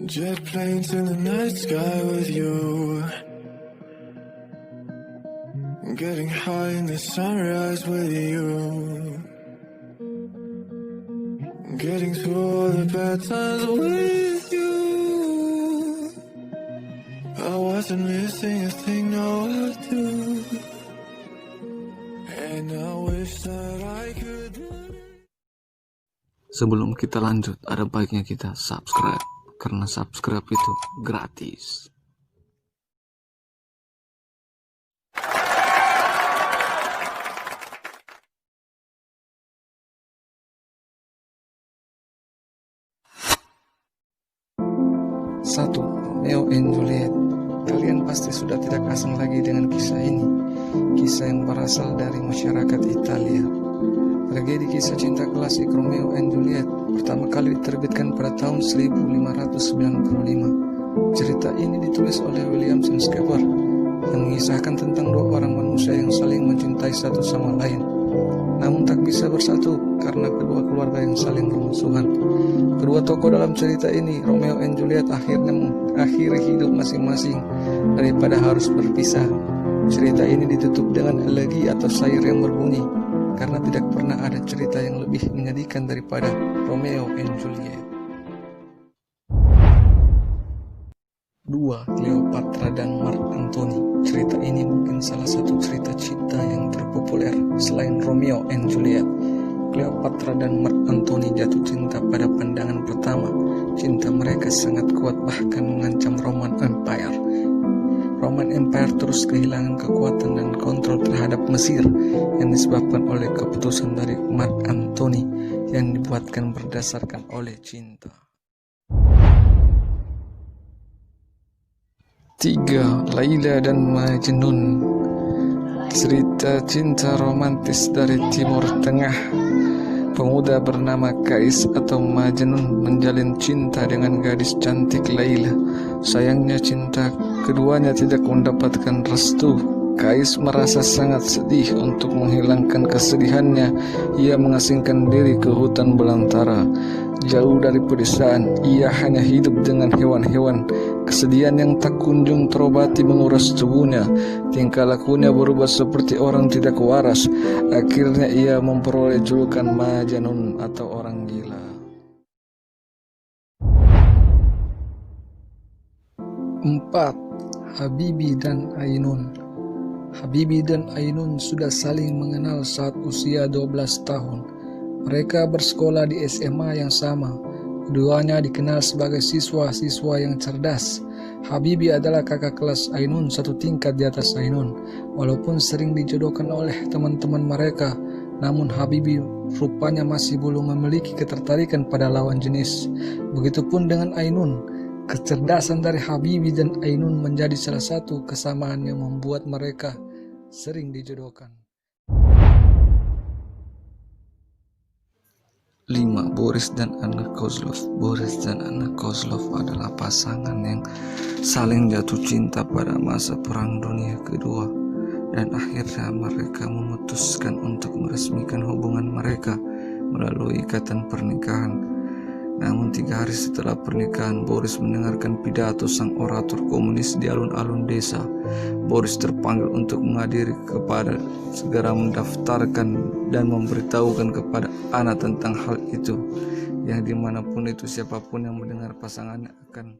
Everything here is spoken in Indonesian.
Jet planes in the night sky with you, getting high in the sunrise with you, getting through all the bad times with you. I wasn't missing a thing, no I do, and I wish that I could. Sebelum kita lanjut, ada baiknya kita subscribe, karena subscribe itu gratis. Satu, Romeo and Juliet. Kalian pasti sudah tidak asing lagi dengan kisah ini. Kisah yang berasal dari masyarakat Italia. Tragedi kisah cinta klasik Romeo and Juliet pertama kali diterbitkan pada tahun 1595. Cerita ini ditulis oleh William Shakespeare yang mengisahkan tentang dua orang manusia yang saling mencintai satu sama lain, namun tak bisa bersatu karena kedua keluarga yang saling bermusuhan. Kedua tokoh dalam cerita ini, Romeo and Juliet, akhirnya mengakhiri hidup masing-masing daripada harus berpisah. Cerita ini ditutup dengan elegi atau syair yang berbunyi, karena tidak pernah ada cerita yang lebih menyedihkan daripada Romeo and Juliet. 2. Cleopatra dan Mark Antony. Cerita ini mungkin salah satu cerita cinta yang terpopuler selain Romeo and Juliet. Cleopatra dan Mark Antony jatuh cinta pada pandangan pertama. Cinta mereka sangat kuat, bahkan mengancam Roman Empire. Roman Empire terus kehilangan kekuatan dan kontrol terhadap Mesir yang disebabkan oleh keputusan dari Mark Antony yang dibuatkan berdasarkan oleh cinta. 3. Laila dan Majnun. Cerita cinta romantis dari Timur Tengah. Pemuda bernama Kais atau Majnun menjalin cinta dengan gadis cantik Laila. Sayangnya cinta keduanya tidak mendapatkan restu. Kais merasa sangat sedih. Untuk menghilangkan kesedihannya, ia mengasingkan diri ke hutan belantara. Jauh dari pedesaan, ia hanya hidup dengan hewan-hewan. Kesedihan yang tak kunjung terobati menguras tubuhnya. Tingkah lakunya berubah seperti orang tidak waras. Akhirnya ia memperoleh julukan Majnun atau orang gila. 4. Habibie dan Ainun. Habibie dan Ainun sudah saling mengenal saat usia 12 tahun. Mereka bersekolah di SMA yang sama. Keduanya dikenal sebagai siswa-siswa yang cerdas. Habibie adalah kakak kelas Ainun, satu tingkat di atas Ainun. Walaupun sering dijodohkan oleh teman-teman mereka, namun Habibie rupanya masih belum memiliki ketertarikan pada lawan jenis. Begitupun dengan Ainun. Kecerdasan dari Habibie dan Ainun menjadi salah satu kesamaan yang membuat mereka sering dijodohkan. 5. Boris dan Anna Kozlov. Boris dan Anna Kozlov adalah pasangan yang saling jatuh cinta pada masa Perang Dunia Kedua, dan akhirnya mereka memutuskan untuk meresmikan hubungan mereka melalui ikatan pernikahan. Namun 3 hari setelah pernikahan, Boris mendengarkan pidato sang orator komunis di alun-alun desa. Boris terpanggil untuk menghadiri kepada segera mendaftarkan dan memberitahukan kepada Anna tentang hal itu, yang dimanapun itu siapapun yang mendengar pasangannya akan